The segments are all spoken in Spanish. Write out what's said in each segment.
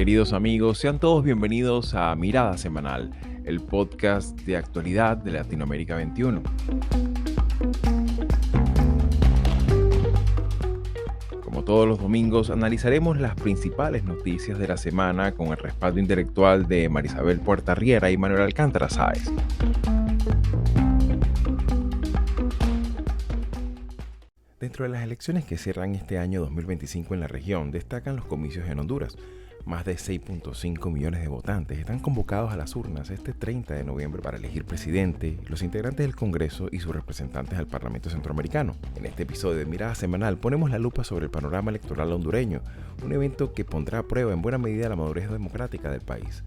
Queridos amigos, sean todos bienvenidos a Mirada Semanal, el podcast de actualidad de Latinoamérica 21. Como todos los domingos, analizaremos las principales noticias de la semana con el respaldo intelectual de Marisabel Puertarriera y Manuel Alcántara Sáez. Dentro de las elecciones que cierran este año 2025 en la región, destacan los comicios en Honduras. Más de 6.5 millones de votantes están convocados a las urnas este 30 de noviembre para elegir presidente, los integrantes del Congreso y sus representantes al Parlamento Centroamericano. En este episodio de Mirada Semanal ponemos la lupa sobre el panorama electoral hondureño, un evento que pondrá a prueba en buena medida la madurez democrática del país.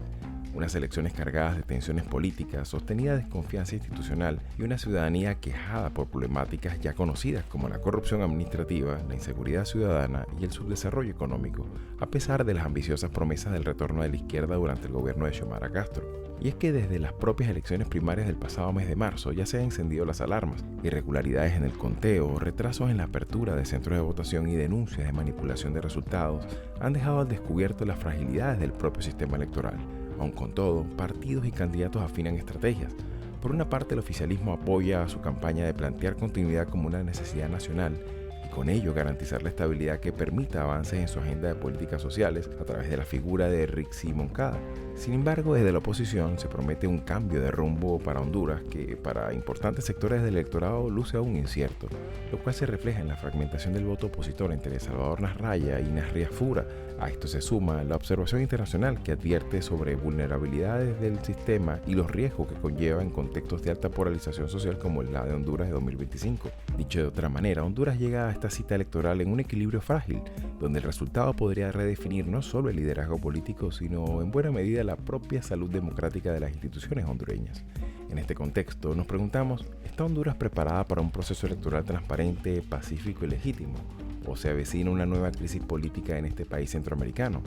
Unas elecciones cargadas de tensiones políticas, sostenida desconfianza institucional y una ciudadanía quejada por problemáticas ya conocidas como la corrupción administrativa, la inseguridad ciudadana y el subdesarrollo económico, a pesar de las ambiciosas promesas del retorno de la izquierda durante el gobierno de Xiomara Castro. Y es que desde las propias elecciones primarias del pasado mes de marzo ya se han encendido las alarmas, irregularidades en el conteo, retrasos en la apertura de centros de votación y denuncias de manipulación de resultados han dejado al descubierto las fragilidades del propio sistema electoral. Aun con todo, partidos y candidatos afinan estrategias. Por una parte, el oficialismo apoya su campaña de plantear continuidad como una necesidad nacional y con ello garantizar la estabilidad que permita avances en su agenda de políticas sociales a través de la figura de Rixi Moncada. Sin embargo, desde la oposición se promete un cambio de rumbo para Honduras que para importantes sectores del electorado luce aún incierto, lo cual se refleja en la fragmentación del voto opositor entre Salvador Nasralla y Nasria Fura. A esto se suma la observación internacional que advierte sobre vulnerabilidades del sistema y los riesgos que conlleva en contextos de alta polarización social como la de Honduras de 2025. Dicho de otra manera, Honduras llega a esta cita electoral en un equilibrio frágil, donde el resultado podría redefinir no solo el liderazgo político, sino en buena medida la propia salud democrática de las instituciones hondureñas. En este contexto, nos preguntamos, ¿está Honduras preparada para un proceso electoral transparente, pacífico y legítimo? ¿O se avecina una nueva crisis política en este país centroamericano?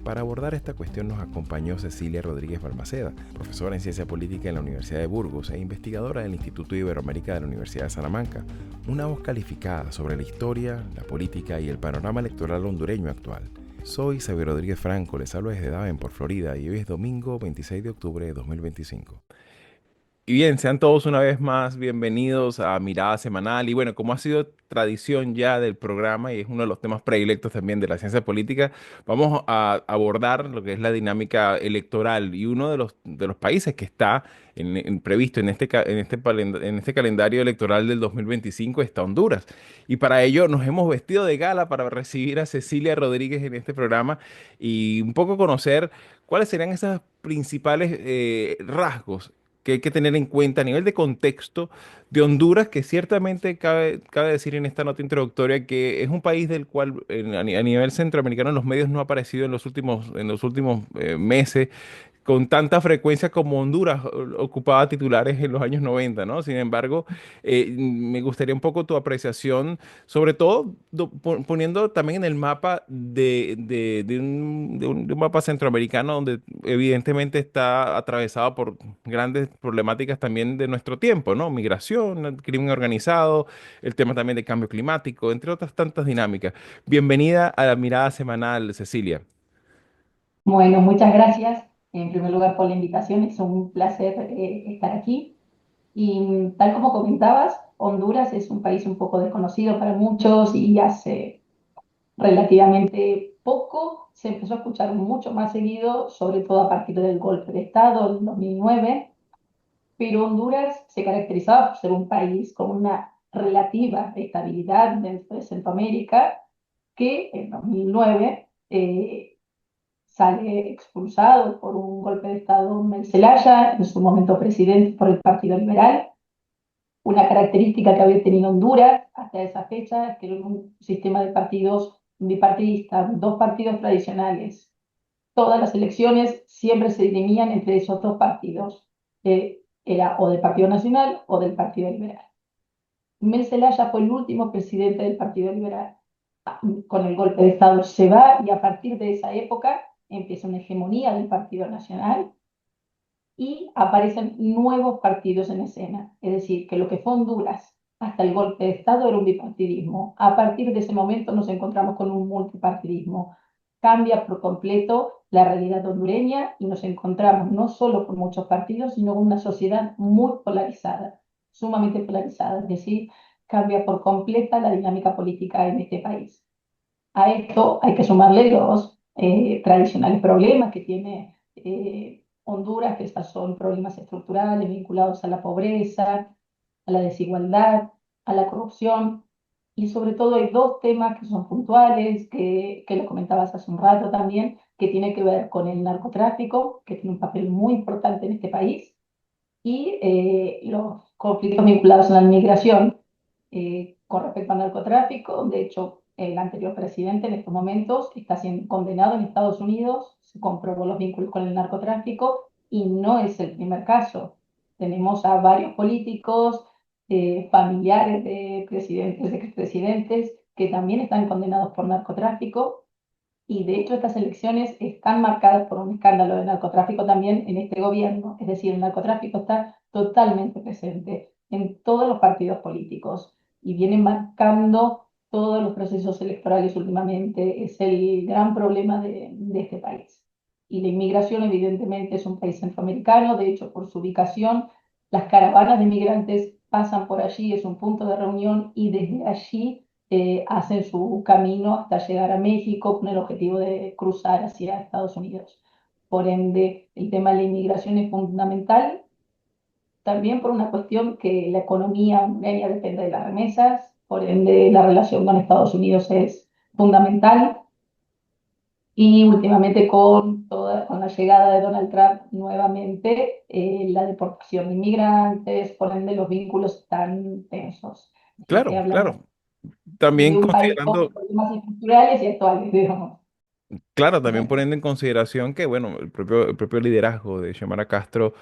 Para abordar esta cuestión nos acompañó Cecilia Rodríguez Balmaceda, profesora en Ciencia Política en la Universidad de Burgos e investigadora del Instituto Iberoamérica de la Universidad de Salamanca, una voz calificada sobre la historia, la política y el panorama electoral hondureño actual. Soy Xavier Rodríguez Franco, les hablo desde Davenport, Florida, y hoy es domingo 26 de octubre de 2025. Y bien, sean todos una vez más bienvenidos a Mirada Semanal. Y bueno, como ha sido tradición ya del programa y es uno de los temas predilectos también de la ciencia política, vamos a abordar lo que es la dinámica electoral. Y uno de los países que está previsto en este calendario electoral del 2025 está Honduras. Y para ello nos hemos vestido de gala para recibir a Cecilia Rodríguez en este programa y un poco conocer cuáles serían esos principales rasgos que hay que tener en cuenta a nivel de contexto de Honduras, que ciertamente cabe decir en esta nota introductoria que es un país del cual a nivel centroamericano en los medios no ha aparecido en los últimos meses con tanta frecuencia como Honduras ocupaba titulares en los años 90, ¿no? Sin embargo, me gustaría un poco tu apreciación, sobre todo poniendo también en el mapa de un mapa centroamericano donde evidentemente está atravesado por grandes problemáticas también de nuestro tiempo, ¿no? Migración, el crimen organizado, el tema también de cambio climático, entre otras tantas dinámicas. Bienvenida a la mirada semanal, Cecilia. Bueno, muchas gracias en primer lugar por la invitación. Es un placer estar aquí. Y tal como comentabas, Honduras es un país un poco desconocido para muchos y hace relativamente poco se empezó a escuchar mucho más seguido, sobre todo a partir del golpe de Estado en 2009. Pero Honduras se caracterizaba por ser un país con una relativa estabilidad dentro de Centroamérica que en 2009 sale expulsado por un golpe de Estado Mel Zelaya, en su momento presidente por el Partido Liberal. Una característica que había tenido Honduras hasta esa fecha es que era un sistema de partidos bipartidista, dos partidos tradicionales. Todas las elecciones siempre se dirimían entre esos dos partidos, que era o del Partido Nacional o del Partido Liberal. Mel Zelaya fue el último presidente del Partido Liberal. Con el golpe de Estado se va y a partir de esa época empieza una hegemonía del Partido Nacional y aparecen nuevos partidos en escena. Es decir, que lo que fue Honduras hasta el golpe de Estado era un bipartidismo. A partir de ese momento nos encontramos con un multipartidismo. cambia por completo la realidad hondureña y nos encontramos no solo con muchos partidos, sino con una sociedad muy polarizada, sumamente polarizada, es decir, cambia por completa la dinámica política en este país. A esto hay que sumarle los tradicionales problemas que tiene Honduras, que estos son problemas estructurales vinculados a la pobreza, a la desigualdad, a la corrupción. Y sobre todo hay dos temas que son puntuales, que lo comentabas hace un rato también, que tiene que ver con el narcotráfico, que tiene un papel muy importante en este país, y los conflictos vinculados a la migración con respecto al narcotráfico. De hecho, el anterior presidente en estos momentos está siendo condenado en Estados Unidos, se comprobó los vínculos con el narcotráfico y no es el primer caso. Tenemos a varios políticos, familiares de presidentes, de expresidentes, que también están condenados por narcotráfico y de hecho estas elecciones están marcadas por un escándalo de narcotráfico también en este gobierno. Es decir, el narcotráfico está totalmente presente en todos los partidos políticos y viene marcando todos los procesos electorales últimamente. Es el gran problema de este país. Y la inmigración evidentemente es un país centroamericano, de hecho por su ubicación, las caravanas de migrantes pasan por allí, es un punto de reunión y desde allí hacen su camino hasta llegar a México con el objetivo de cruzar hacia Estados Unidos. Por ende, el tema de la inmigración es fundamental, también por una cuestión que la economía hondureña depende de las remesas, por ende la relación con Estados Unidos es fundamental y últimamente con la llegada de Donald Trump nuevamente, la deportación de inmigrantes, por ende los vínculos están tensos. Así que Claro, hablamos claro. de También un país con considerando, problemas estructurales y actuales, digamos. claro, también Bueno, poniendo en consideración que, bueno, el propio liderazgo de Xiomara Castro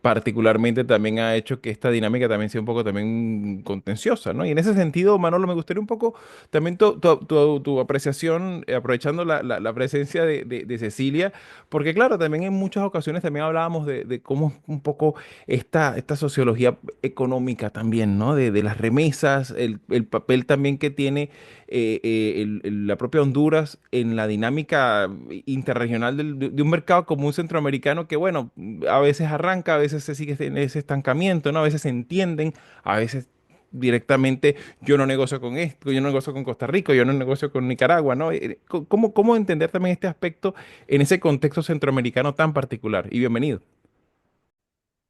particularmente también ha hecho que esta dinámica también sea un poco también contenciosa, ¿no? Y en ese sentido, Manolo, me gustaría un poco también tu apreciación, aprovechando la presencia de Cecilia, porque claro, también en muchas ocasiones también hablábamos de cómo un poco esta sociología económica también, ¿no? De las remesas, el papel también que tiene la propia Honduras en la dinámica interregional de un mercado común centroamericano que, bueno, a veces arranca, a veces se sigue en ese estancamiento, ¿no? A veces se entienden, a veces directamente yo no negocio con esto, yo no negocio con Costa Rica, yo no negocio con Nicaragua, ¿no? ¿Cómo entender también este aspecto en ese contexto centroamericano tan particular? Y bienvenido.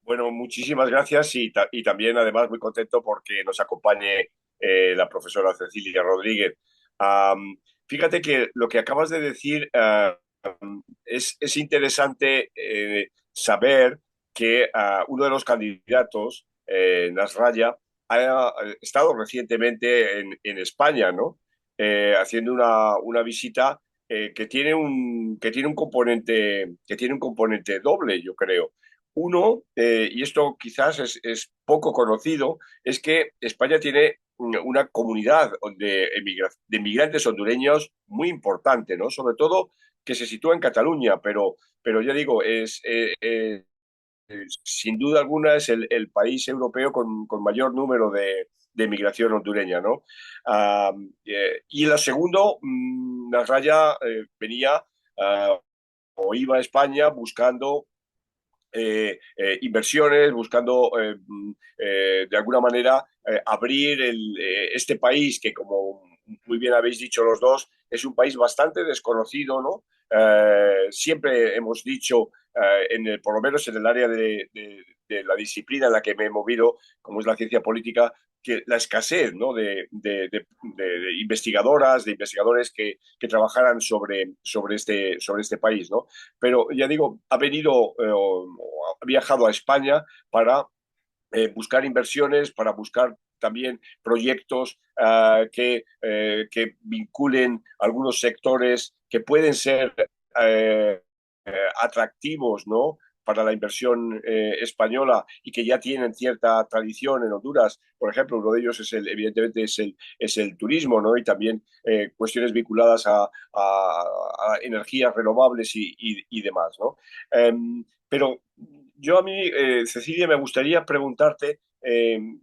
Bueno, muchísimas gracias y también además muy contento porque nos acompañe la profesora Cecilia Rodríguez. Am, Fíjate que lo que acabas de decir es interesante saber que uno de los candidatos, Nasralla, ha estado recientemente en España, ¿no? Haciendo una visita que tiene un componente doble, yo creo. Uno, y esto quizás es poco conocido, es que España tiene una comunidad de inmigrantes hondureños muy importante, ¿no? Sobre todo que se sitúa en Cataluña, pero ya digo, sin duda alguna es el país europeo con mayor número de migración hondureña, ¿no? Y lo segundo, Nasralla venía o iba a España buscando inversiones, buscando de alguna manera abrir este país que, como muy bien habéis dicho los dos, es un país bastante desconocido, ¿no? Siempre hemos dicho, por lo menos en el área de la disciplina en la que me he movido, como es la ciencia política, que la escasez, ¿no? de investigadoras, de investigadores que trabajaran sobre este país, ¿no? Pero ya digo, ha viajado a España para buscar inversiones, para buscar también proyectos que vinculen algunos sectores que pueden ser atractivos, ¿no? Para la inversión española y que ya tienen cierta tradición en Honduras. Por ejemplo, uno de ellos evidentemente es el turismo, ¿no? Y también cuestiones vinculadas a energías renovables y demás, ¿no? Pero yo a mí, Cecilia, me gustaría preguntarte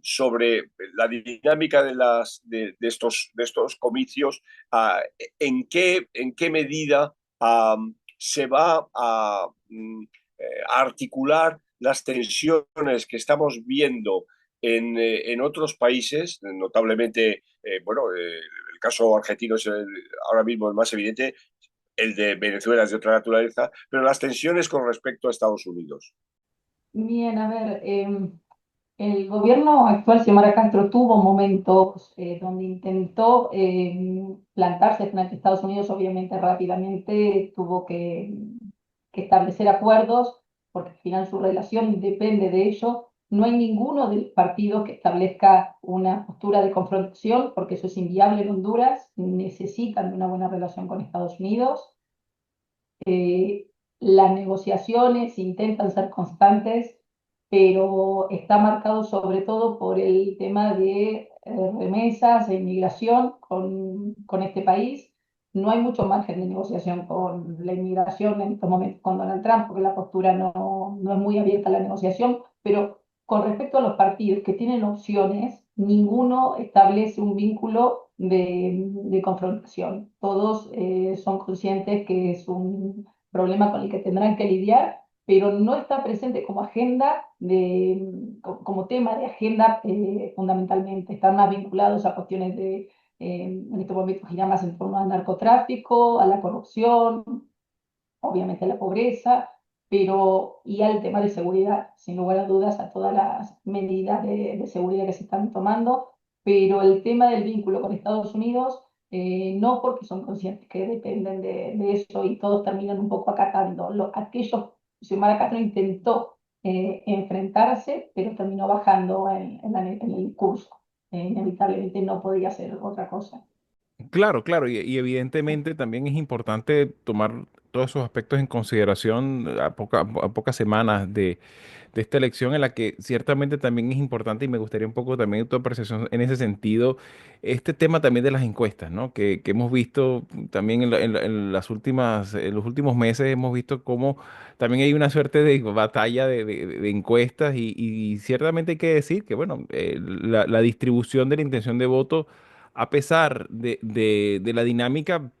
sobre la dinámica de estos comicios, en qué medida se va a articular las tensiones que estamos viendo en otros países, notablemente, el caso argentino es ahora mismo el más evidente, el de Venezuela es de otra naturaleza, pero las tensiones con respecto a Estados Unidos. Bien, a ver, el gobierno actual, Xiomara Castro, tuvo momentos donde intentó plantarse frente a Estados Unidos, obviamente rápidamente tuvo que establecer acuerdos, porque al final su relación depende de ello. No hay ninguno de los partidos que establezca una postura de confrontación, porque eso es inviable en Honduras, necesitan de una buena relación con Estados Unidos. Eh, las negociaciones intentan ser constantes, pero está marcado sobre todo por el tema de remesas e inmigración con este país. No hay mucho margen de negociación con la inmigración en estos momentos con Donald Trump, porque la postura no es muy abierta a la negociación, pero con respecto a los partidos que tienen opciones, ninguno establece un vínculo de confrontación. Todos son conscientes que es un problema con el que tendrán que lidiar, pero no está presente como agenda, como tema de agenda fundamentalmente. Están más vinculados a cuestiones en este momento gira más en torno al narcotráfico, a la corrupción, obviamente a la pobreza, pero y al tema de seguridad, sin lugar a dudas, a todas las medidas de seguridad que se están tomando, pero el tema del vínculo con Estados Unidos, no porque son conscientes que dependen de eso y todos terminan un poco acatando. Aquellos, Xiomara Castro intentó enfrentarse, pero terminó bajando en el curso. Inevitablemente no podía hacer otra cosa. Claro, claro, y evidentemente también es importante tomar todos esos aspectos en consideración a pocas semanas de esta elección en la que ciertamente también es importante y me gustaría un poco también tu apreciación en ese sentido, este tema también de las encuestas, ¿no? Que hemos visto también en las últimas, en los últimos meses hemos visto cómo también hay una suerte de batalla de encuestas y ciertamente hay que decir que, bueno, la distribución de la intención de voto a pesar de la dinámica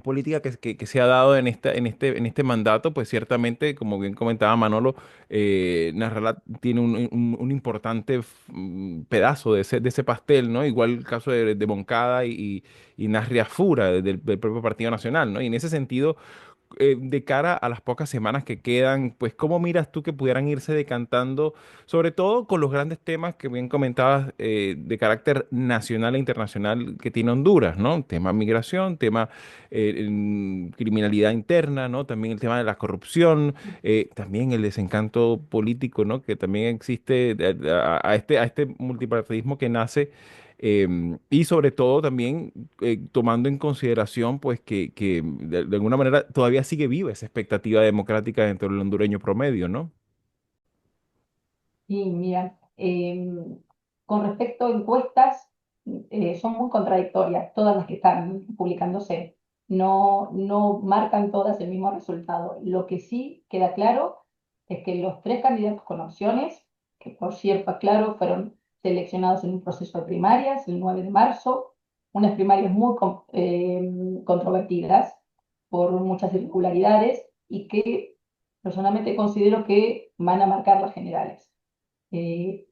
política que se ha dado en este mandato, pues ciertamente, como bien comentaba Manolo, Nasrallah tiene un importante pedazo de ese pastel, ¿no? Igual el caso de Moncada y Nasri Afura del propio Partido Nacional, ¿no? Y en ese sentido, de cara a las pocas semanas que quedan, pues ¿cómo miras tú que pudieran irse decantando, sobre todo con los grandes temas que bien comentabas de carácter nacional e internacional que tiene Honduras, ¿no? Tema migración, tema criminalidad interna, ¿no? También el tema de la corrupción, también el desencanto político, ¿no? Que también existe a este multipartidismo que nace. Y sobre todo también tomando en consideración pues que de alguna manera todavía sigue viva esa expectativa democrática dentro del hondureño promedio, ¿no? Y mira, con respecto a encuestas, son muy contradictorias todas las que están publicándose. No marcan todas el mismo resultado. Lo que sí queda claro es que los tres candidatos con opciones, que por cierto, aclaro, fueron seleccionados en un proceso de primarias el 9 de marzo, unas primarias muy controvertidas por muchas irregularidades y que personalmente considero que van a marcar las generales. En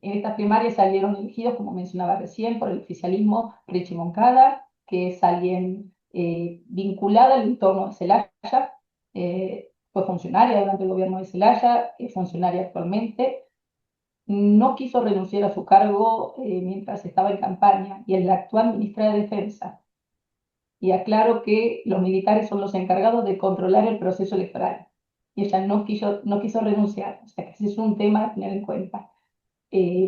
estas primarias salieron elegidos, como mencionaba recién, por el oficialismo Richie Moncada, que es alguien vinculado al entorno de Zelaya, fue funcionaria durante el gobierno de Zelaya, es funcionaria actualmente, no quiso renunciar a su cargo mientras estaba en campaña y es la actual ministra de Defensa. Y aclaro que los militares son los encargados de controlar el proceso electoral. Y ella no quiso renunciar, o sea que ese es un tema a tener en cuenta.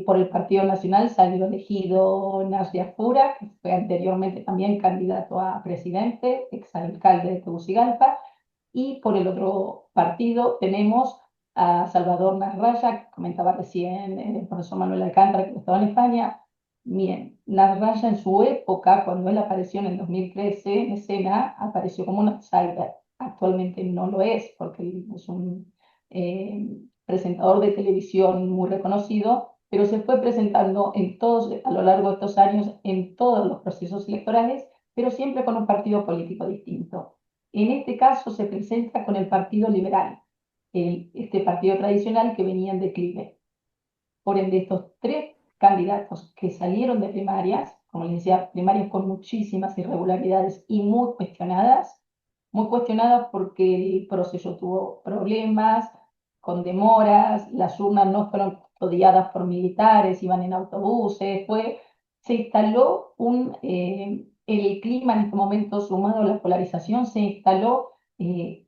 Por el Partido Nacional salió elegido Nasri Afura, que fue anteriormente también candidato a presidente, exalcalde de Tegucigalpa, y por el otro partido tenemos a Salvador Nasralla, que comentaba recién el profesor Manuel Alcántara, que estaba en España. Bien, Nasralla en su época, cuando él apareció en el 2013 en escena, apareció como un outsider. Actualmente no lo es, porque él es un eh, presentador de televisión muy reconocido, pero se fue presentando a lo largo de estos años en todos los procesos electorales, pero siempre con un partido político distinto. En este caso se presenta con el Partido Liberal, este partido tradicional que venía en declive. Por ende, estos tres candidatos que salieron de primarias, como les decía, primarias con muchísimas irregularidades y muy cuestionadas porque el proceso tuvo problemas, con demoras, las urnas no fueron custodiadas por militares, iban en autobuses, se instaló el clima en este momento, sumado a la polarización, se instaló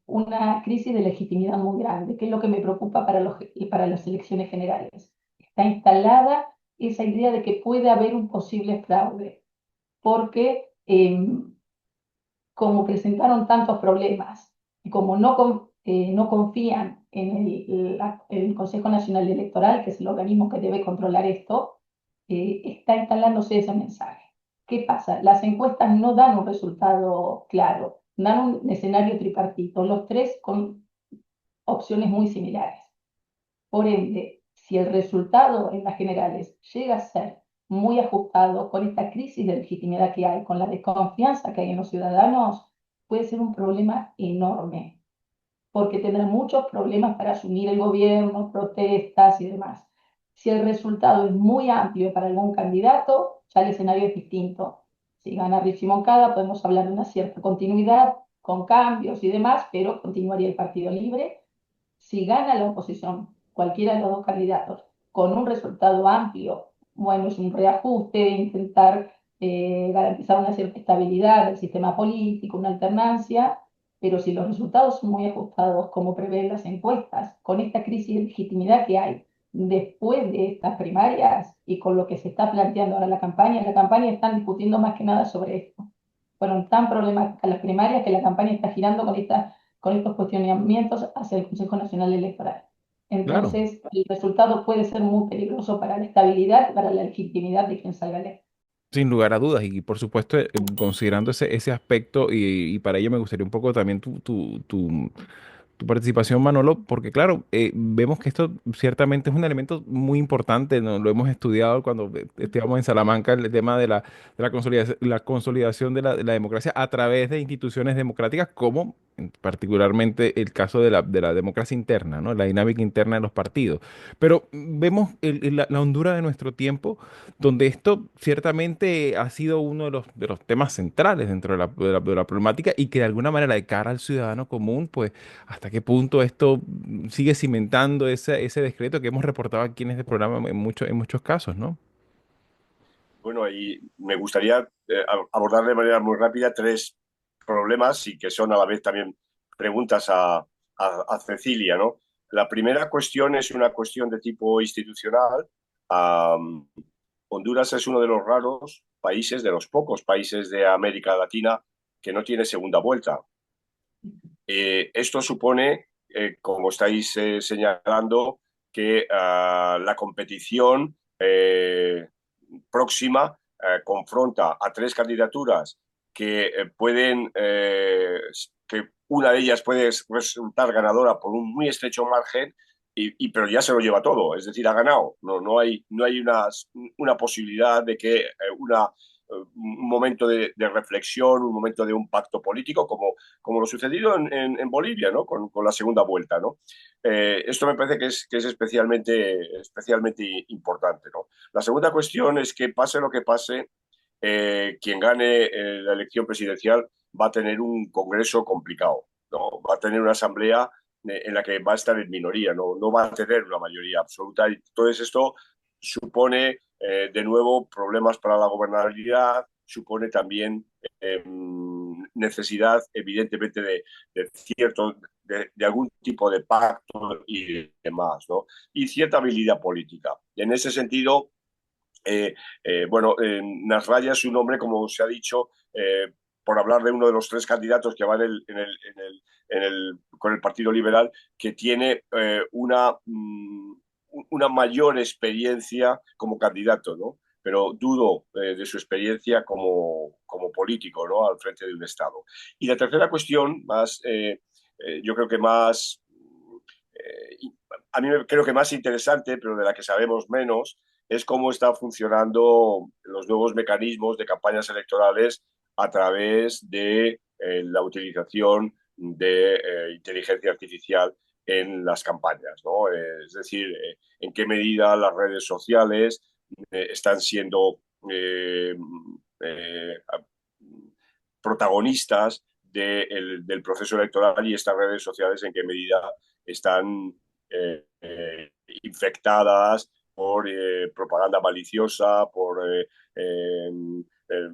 una crisis de legitimidad muy grande, que es lo que me preocupa para las elecciones generales. Está instalada esa idea de que puede haber un posible fraude, porque como presentaron tantos problemas y como no confían en el Consejo Nacional Electoral, que es el organismo que debe controlar esto, está instalándose ese mensaje. ¿Qué pasa? Las encuestas no dan un resultado claro, dan un escenario tripartito, los tres con opciones muy similares. Por ende, si el resultado en las generales llega a ser muy ajustado con esta crisis de legitimidad que hay, con la desconfianza que hay en los ciudadanos, puede ser un problema enorme, porque tendrán muchos problemas para asumir el gobierno, protestas y demás. Si el resultado es muy amplio para algún candidato, ya el escenario es distinto. Si gana Richie Moncada, podemos hablar de una cierta continuidad, con cambios y demás, pero continuaría el Partido Libre. Si gana la oposición, cualquiera de los dos candidatos, con un resultado amplio, bueno, es un reajuste, intentar garantizar una cierta estabilidad del sistema político, una alternancia, pero si los resultados son muy ajustados, como prevén las encuestas, con esta crisis de legitimidad que hay después de estas primarias y con lo que se está planteando ahora en la campaña están discutiendo más que nada sobre esto. Fueron tan problemáticas las primarias que la campaña está girando con estos cuestionamientos hacia el Consejo Nacional Electoral. Claro. Entonces, el resultado puede ser muy peligroso para la estabilidad, para la legitimidad de quien salga electo. Sin lugar a dudas, y por supuesto, considerando ese aspecto, y para ello me gustaría un poco también tu participación, Manolo, porque claro, vemos que esto ciertamente es un elemento muy importante, ¿no? Lo hemos estudiado cuando estábamos en Salamanca, el tema la consolidación de la democracia a través de instituciones democráticas, como particularmente el caso de la democracia interna, ¿no? La dinámica interna de los partidos. Pero vemos la Honduras de nuestro tiempo, donde esto ciertamente ha sido uno de los temas centrales dentro de la problemática y que de alguna manera de cara al ciudadano común, pues hasta qué punto esto sigue cimentando ese decreto que hemos reportado aquí en este programa en muchos casos, ¿no? Bueno, y me gustaría abordar de manera muy rápida tres problemas y que son a la vez también preguntas a Cecilia, ¿no? La primera cuestión es una cuestión de tipo institucional. Um, Honduras es uno de los raros países, de los pocos países de América Latina que no tiene segunda vuelta. Esto supone, como estáis señalando, que la competición próxima confronta a tres candidaturas que que una de ellas puede resultar ganadora por un muy estrecho margen, pero ya se lo lleva todo, es decir, ha ganado. No hay una posibilidad de que un momento de reflexión, un momento de un pacto político, como lo sucedido en Bolivia, ¿no? Con la segunda vuelta, ¿no? Esto me parece que es especialmente importante, ¿no? La segunda cuestión es que pase lo que pase, quien gane la elección presidencial va a tener un congreso complicado, ¿no? Va a tener una asamblea en la que va a estar en minoría, no va a tener una mayoría absoluta. Y entonces esto supone, de nuevo, problemas para la gobernabilidad, supone también necesidad, evidentemente, de algún tipo de pacto y demás, ¿no? Y cierta habilidad política. En ese sentido, bueno, Nasralla es un hombre, como se ha dicho, por hablar de uno de los tres candidatos que van con el Partido Liberal, que tiene una mayor experiencia como candidato, ¿no? Pero dudo de su experiencia como político, ¿no? Al frente de un Estado. Y la tercera cuestión, yo creo que a mí creo que más interesante, pero de la que sabemos menos, es cómo están funcionando los nuevos mecanismos de campañas electorales a través de la utilización de inteligencia artificial en las campañas, ¿no? Es decir, en qué medida las redes sociales están siendo protagonistas del proceso electoral, y estas redes sociales en qué medida están infectadas por propaganda maliciosa, por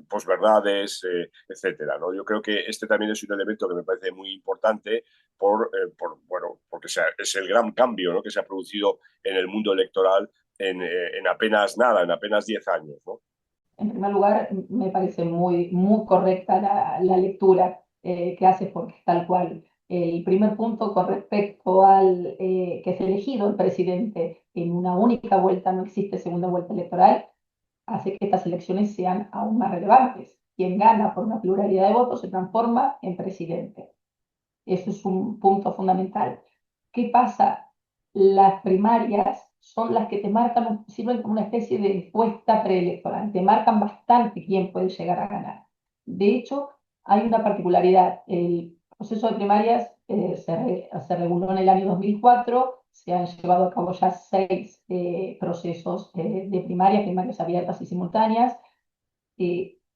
posverdades, etcétera, ¿no? Yo creo que este también es un elemento que me parece muy importante bueno, porque es el gran cambio, ¿no?, que se ha producido en el mundo electoral en apenas nada, en apenas 10 años, ¿no? En primer lugar, me parece muy correcta la lectura que haces, porque es tal cual. El primer punto con respecto al que es elegido el presidente en una única vuelta, no existe segunda vuelta electoral, hace que estas elecciones sean aún más relevantes. Quien gana por una pluralidad de votos se transforma en presidente. Eso es un punto fundamental. ¿Qué pasa? Las primarias son las que te marcan, sirven como una especie de encuesta preelectoral, te marcan bastante quién puede llegar a ganar. De hecho, hay una particularidad. El proceso de primarias se reguló en el año 2004, se han llevado a cabo ya 6 procesos de primarias abiertas y simultáneas.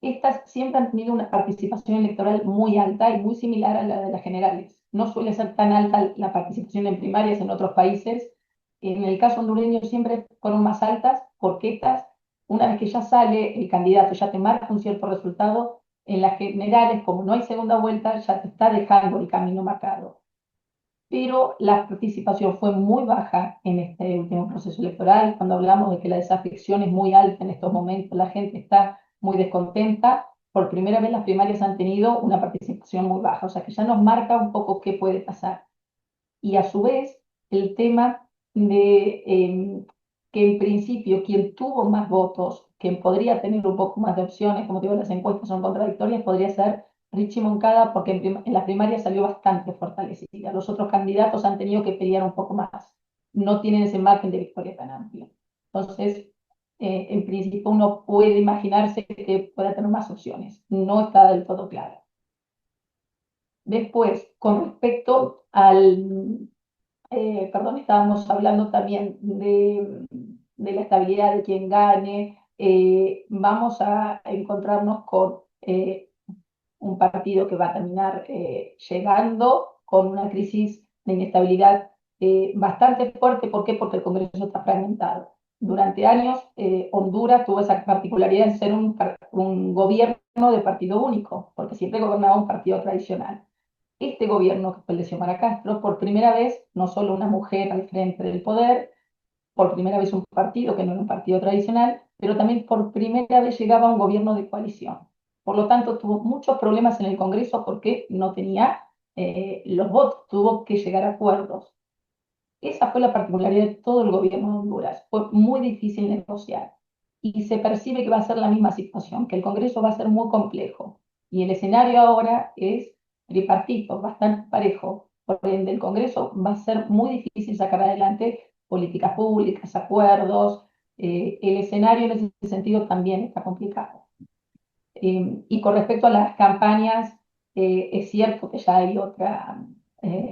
Estas siempre han tenido una participación electoral muy alta y muy similar a la de las generales. No suele ser tan alta la participación en primarias en otros países. En el caso hondureño siempre fueron más altas, porque estas, una vez que ya sale el candidato, ya te marca un cierto resultado, en las generales, como no hay segunda vuelta, ya te está dejando el camino marcado. Pero la participación fue muy baja en este último proceso electoral. Cuando hablamos de que la desafección es muy alta en estos momentos, la gente está muy descontenta, por primera vez las primarias han tenido una participación muy baja, o sea que ya nos marca un poco qué puede pasar. Y a su vez, el tema de que en principio quien tuvo más votos, quien podría tener un poco más de opciones, como digo, las encuestas son contradictorias, podría ser Richie Moncada, porque en las primarias salió bastante fortalecida. Los otros candidatos han tenido que pelear un poco más, no tienen ese margen de victoria tan amplio. Entonces, en principio uno puede imaginarse que pueda tener más opciones, no está del todo claro. Después, con respecto perdón, estábamos hablando también de la estabilidad de quien gane. Vamos a encontrarnos con un partido que va a terminar llegando con una crisis de inestabilidad bastante fuerte. ¿Por qué? Porque el Congreso está fragmentado. Durante años, Honduras tuvo esa particularidad de ser un gobierno de partido único, porque siempre gobernaba un partido tradicional. Este gobierno, que fue el de Xiomara Castro, por primera vez, no solo una mujer al frente del poder, por primera vez un partido que no era un partido tradicional, pero también por primera vez llegaba a un gobierno de coalición. Por lo tanto, tuvo muchos problemas en el Congreso porque no tenía los votos, tuvo que llegar a acuerdos. Esa fue la particularidad de todo el gobierno de Honduras. Fue muy difícil negociar. Y se percibe que va a ser la misma situación, que el Congreso va a ser muy complejo. Y el escenario ahora es tripartito, bastante parejo. Por ende, el Congreso va a ser muy difícil sacar adelante políticas públicas, acuerdos. El escenario en ese sentido también está complicado. Y con respecto a las campañas, es cierto que ya hay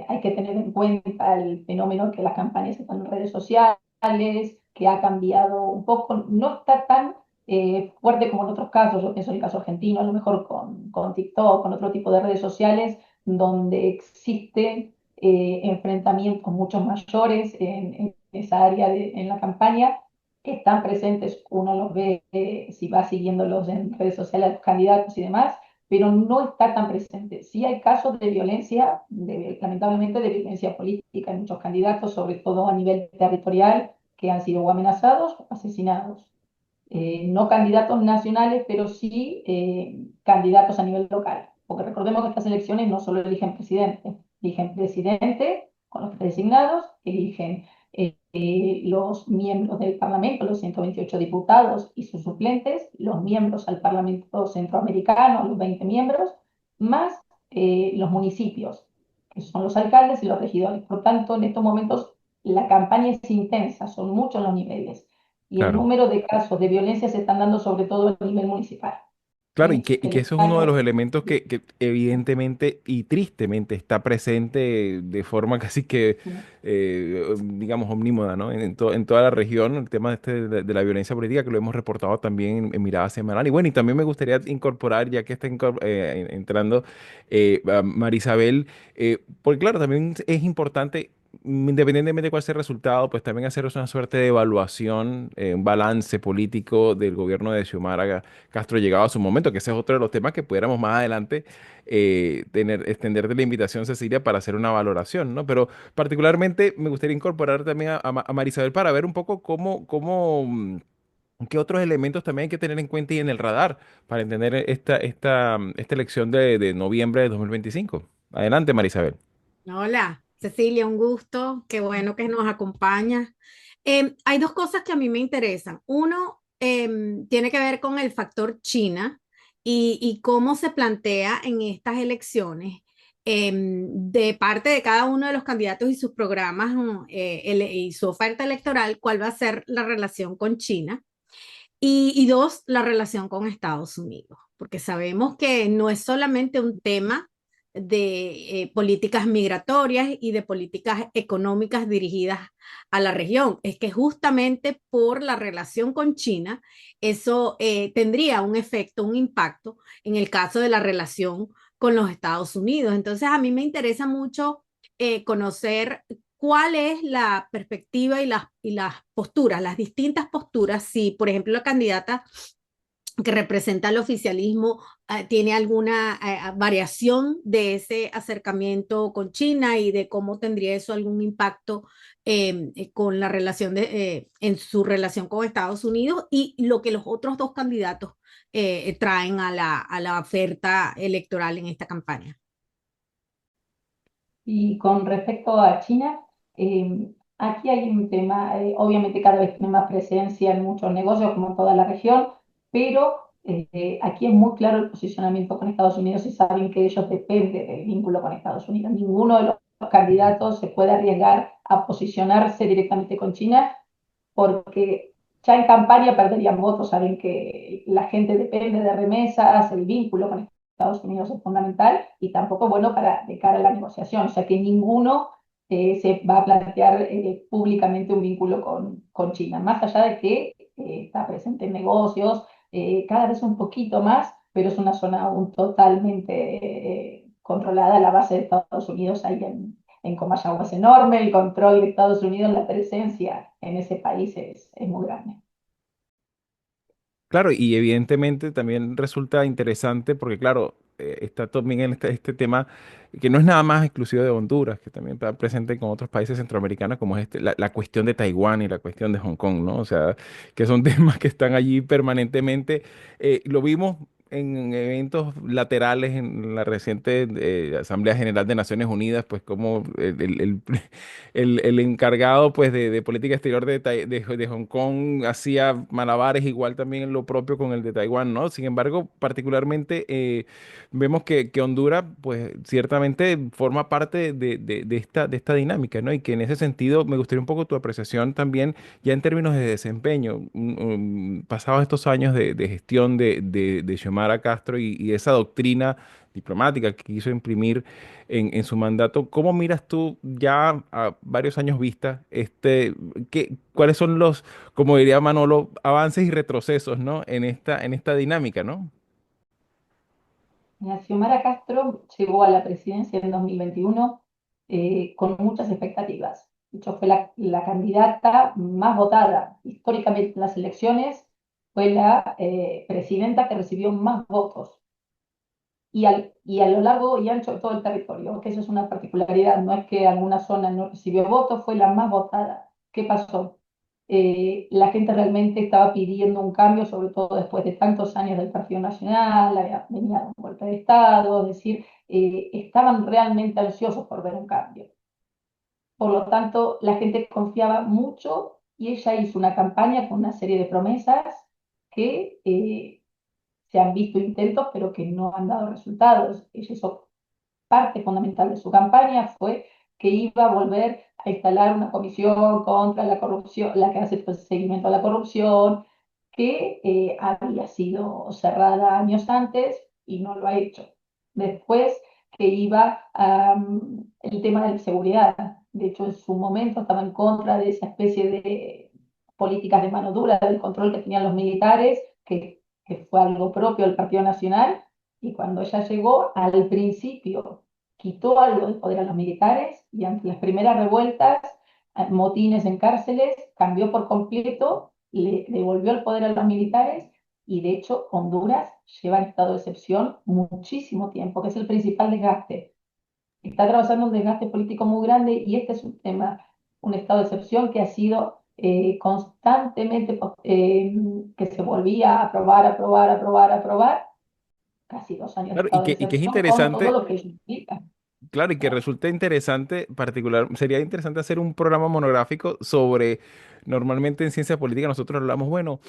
hay que tener en cuenta el fenómeno que las campañas están en redes sociales, que ha cambiado un poco, no está tan fuerte como en otros casos. Yo pienso en el caso argentino, a lo mejor con TikTok, con otro tipo de redes sociales, donde existen enfrentamientos mucho mayores en esa área en la campaña, que están presentes. Uno los ve si va siguiéndolos en redes sociales, los candidatos y demás, pero no está tan presente. Sí hay casos de violencia, lamentablemente de violencia política en muchos candidatos, sobre todo a nivel territorial, que han sido o amenazados o asesinados. No candidatos nacionales, pero sí candidatos a nivel local. Porque recordemos que estas elecciones no solo eligen presidente con los designados, eligen los miembros del Parlamento, los 128 diputados y sus suplentes, los miembros al Parlamento Centroamericano, los 20 miembros, más los municipios, que son los alcaldes y los regidores. Por tanto, en estos momentos la campaña es intensa, son muchos los niveles, y el Claro. número de casos de violencia se están dando sobre todo a nivel municipal. Claro, y ¿sí? y que eso es uno de los elementos que evidentemente y tristemente está presente de forma casi que, digamos, omnímoda, ¿no? En toda la región, el tema de la violencia política, que lo hemos reportado también en Mirada Semanal. Y bueno, y también me gustaría incorporar, ya que está entrando a Marisabel, porque claro, también es importante independientemente de cuál sea el resultado, pues también hacer una suerte de evaluación, un balance político del gobierno de Xiomara Castro llegado a su momento, que ese es otro de los temas que pudiéramos más adelante extenderte la invitación, Cecilia, para hacer una valoración, ¿no? Pero particularmente me gustaría incorporar también a Marisabel para ver un poco qué otros elementos también hay que tener en cuenta y en el radar para entender esta elección de noviembre de 2025. Adelante, Marisabel. Hola, Cecilia, un gusto. Qué bueno que nos acompañas. Hay dos cosas que a mí me interesan. Uno, tiene que ver con el factor China y cómo se plantea en estas elecciones de parte de cada uno de los candidatos y sus programas y su oferta electoral, cuál va a ser la relación con China. Y dos, la relación con Estados Unidos, porque sabemos que no es solamente un tema de políticas migratorias y de políticas económicas dirigidas a la región, es que justamente por la relación con China, eso tendría un efecto, un impacto en el caso de la relación con los Estados Unidos. Entonces, a mí me interesa mucho conocer cuál es la perspectiva y las posturas, las distintas posturas, si por ejemplo la candidata que representa el oficialismo tiene alguna variación de ese acercamiento con China y de cómo tendría eso algún impacto con la relación en su relación con Estados Unidos y lo que los otros dos candidatos traen a la oferta electoral en esta campaña. Y con respecto a China, aquí hay un tema, obviamente cada vez tiene más presencia en muchos negocios, como en toda la región, pero aquí es muy claro el posicionamiento con Estados Unidos y saben que ellos dependen del vínculo con Estados Unidos. Ninguno de los candidatos se puede arriesgar a posicionarse directamente con China porque ya en campaña perderían votos, saben que la gente depende de remesas, el vínculo con Estados Unidos es fundamental y tampoco bueno para de cara a la negociación, o sea que ninguno se va a plantear públicamente un vínculo con China, más allá de que está presente en negocios, cada vez un poquito más, pero es una zona aún totalmente controlada, la base de Estados Unidos ahí en Comayagua es enorme, el control de Estados Unidos, la presencia en ese país es muy grande. Claro, y evidentemente también resulta interesante porque, claro, está también en este tema que no es nada más exclusivo de Honduras, que también está presente con otros países centroamericanos, como es la cuestión de Taiwán y la cuestión de Hong Kong, ¿no? O sea, que son temas que están allí permanentemente. Lo vimos en eventos laterales en la reciente Asamblea General de Naciones Unidas, pues como el encargado pues de política exterior de Hong Kong hacía malabares igual también en lo propio con el de Taiwán, ¿no? Sin embargo, particularmente vemos que Honduras pues ciertamente forma parte de esta dinámica, ¿no? Y que en ese sentido me gustaría un poco tu apreciación también ya en términos de desempeño, pasados estos años de gestión de Xiomara Castro y esa doctrina diplomática que quiso imprimir en su mandato. ¿Cómo miras tú ya a varios años vista cuáles son los, como diría Manolo, avances y retrocesos, ¿no? En esta dinámica, ¿no? Xiomara Castro llegó a la presidencia en 2021 con muchas expectativas. De hecho, fue la candidata más votada históricamente en las elecciones, fue la presidenta que recibió más votos y a lo largo y ancho de todo el territorio, que eso es una particularidad, no es que alguna zona no recibió votos, fue la más votada. ¿Qué pasó? La gente realmente estaba pidiendo un cambio, sobre todo después de tantos años del Partido Nacional, venía un golpe de Estado, es decir, estaban realmente ansiosos por ver un cambio. Por lo tanto, la gente confiaba mucho y ella hizo una campaña con una serie de promesas que se han visto intentos, pero que no han dado resultados. Ella hizo parte fundamental de su campaña fue que iba a volver a instalar una comisión contra la corrupción, la que hace pues, seguimiento a la corrupción, que había sido cerrada años antes y no lo ha hecho. Después que iba el tema de la seguridad. De hecho, en su momento estaba en contra de esa especie de políticas de mano dura, del control que tenían los militares, que fue algo propio del Partido Nacional. Y cuando ella llegó, al principio quitó algo de poder a los militares y ante las primeras revueltas, motines en cárceles, cambió por completo, le devolvió el poder a los militares y de hecho Honduras lleva en estado de excepción muchísimo tiempo, que es el principal desgaste. Está atravesando un desgaste político muy grande y este es un tema, un estado de excepción que ha sido constantemente, que se volvía a aprobar, aprobar, aprobar, aprobar, casi 2 años de Claro, estado de y que es excepción con todo interesante. lo que eso implica. Claro, y que resulta interesante, sería interesante hacer un programa monográfico sobre, normalmente en ciencia política nosotros hablamos, bueno,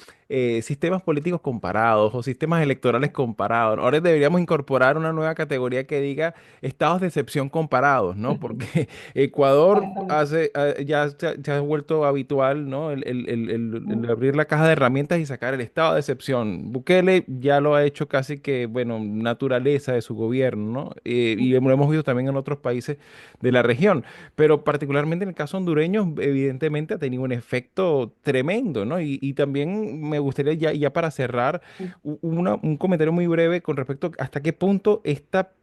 sistemas políticos comparados o sistemas electorales comparados. Ahora deberíamos incorporar una nueva categoría que diga estados de excepción comparados, ¿no? Porque Ecuador Exactamente. ya se ha vuelto habitual, ¿no? El abrir la caja de herramientas y sacar el estado de excepción. Bukele ya lo ha hecho casi que, bueno, naturaleza de su gobierno, ¿no? Y lo hemos visto también en otros países de la región. Pero particularmente en el caso hondureño, evidentemente ha tenido un efecto tremendo, ¿no? Y también me gustaría ya para cerrar un comentario muy breve con respecto a hasta qué punto esta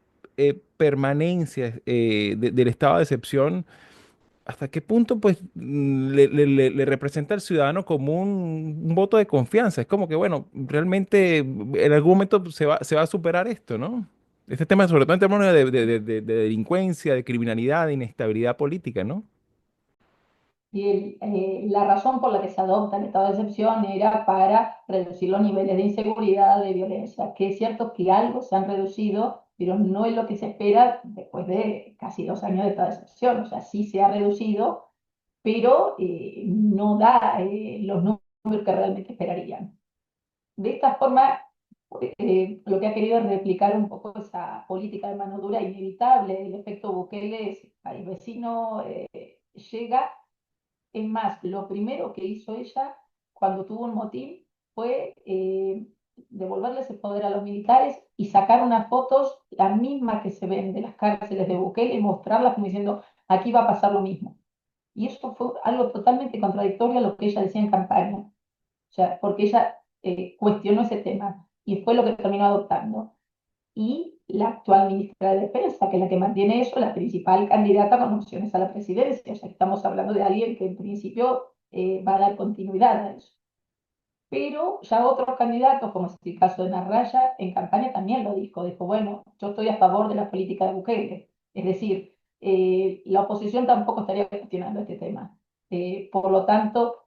permanencia del estado de excepción, hasta qué punto pues le representa al ciudadano como un voto de confianza. Es como que, bueno, realmente en algún momento se va a superar esto, ¿no? Este tema, sobre todo en términos de delincuencia, de criminalidad, de inestabilidad política, ¿no? Y la razón por la que se adopta el estado de excepción era para reducir los niveles de inseguridad, de violencia, que es cierto que algo se han reducido, pero no es lo que se espera después de casi 2 años de estado de excepción. O sea, sí se ha reducido, pero no da los números que realmente esperarían. De esta forma, lo que ha querido es replicar un poco esa política de mano dura inevitable, el efecto Bukele, es, el vecino llega. Es más, lo primero que hizo ella cuando tuvo un motín fue devolverle ese poder a los militares y sacar unas fotos, las mismas que se ven de las cárceles de Bukele, y mostrarlas como diciendo, aquí va a pasar lo mismo. Y eso fue algo totalmente contradictorio a lo que ella decía en campaña. O sea, porque ella cuestionó ese tema y fue lo que terminó adoptando. Y la actual ministra de Defensa, que es la que mantiene eso, la principal candidata con opciones a la presidencia. O sea, estamos hablando de alguien que en principio va a dar continuidad a eso. Pero ya otros candidatos, como es el caso de Narraya, en campaña también lo dijo, bueno, yo estoy a favor de la política de Bukele. Es decir, la oposición tampoco estaría cuestionando este tema. Por lo tanto,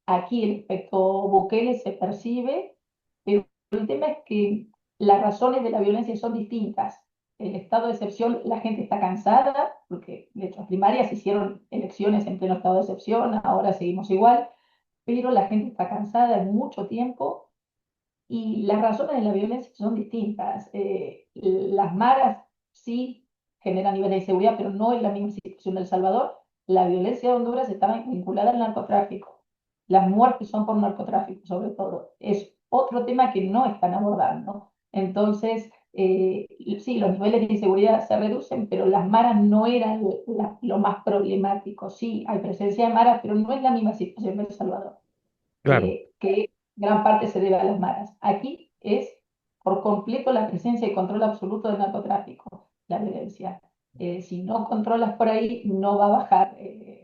aquí el efecto Bukele se percibe, pero el tema es que las razones de la violencia son distintas. El estado de excepción, la gente está cansada, porque de hecho, las primarias hicieron elecciones en pleno estado de excepción, ahora seguimos igual, pero la gente está cansada de mucho tiempo y las razones de la violencia son distintas. Las maras sí generan niveles de inseguridad, pero no es la misma situación de El Salvador. La violencia de Honduras está vinculada al narcotráfico. Las muertes son por narcotráfico, sobre todo. Es otro tema que no están abordando. Entonces, sí, los niveles de inseguridad se reducen, pero las maras no eran lo más problemático. Sí, hay presencia de maras, pero no es la misma situación de El Salvador, Claro. que gran parte se debe a las maras. Aquí es por completo la presencia y control absoluto del narcotráfico, la violencia. Si no controlas por ahí, no va a bajar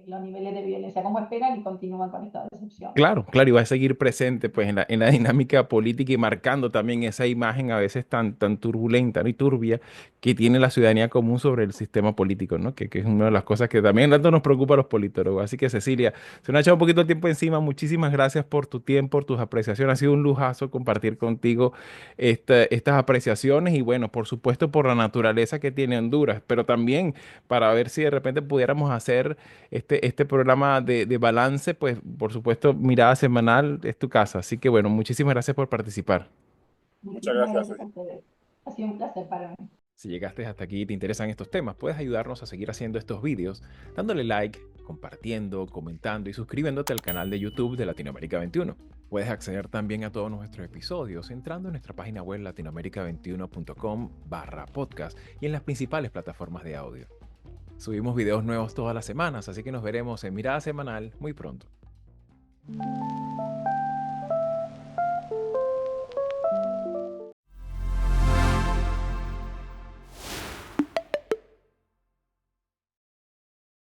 los niveles de violencia como esperan y continúan con estado de excepción. Claro, claro, y va a seguir presente pues en la dinámica política y marcando también esa imagen a veces tan turbulenta, ¿no? Y turbia que tiene la ciudadanía común sobre el sistema político, ¿no? Que es una de las cosas que también tanto nos preocupa a los politólogos. Así que Cecilia, se nos ha echado un poquito el tiempo encima. Muchísimas gracias por tu tiempo, por tus apreciaciones. Ha sido un lujazo compartir contigo estas apreciaciones y bueno, por supuesto por la naturaleza que tiene Honduras, pero también para ver si de repente pudiéramos hacer este programa de balance, pues por supuesto, mirada semanal es tu casa. Así que bueno, muchísimas gracias por participar. Muchas Muchísimas gracias. gracias a ustedes. Ha sido un placer para mí. Si llegaste hasta aquí y te interesan estos temas, puedes ayudarnos a seguir haciendo estos vídeos dándole like, compartiendo, comentando y suscribiéndote al canal de YouTube de Latinoamérica 21. Puedes acceder también a todos nuestros episodios entrando en nuestra página web latinoamerica21.com/podcast y en las principales plataformas de audio. Subimos videos nuevos todas las semanas, así que nos veremos en Mirada Semanal muy pronto.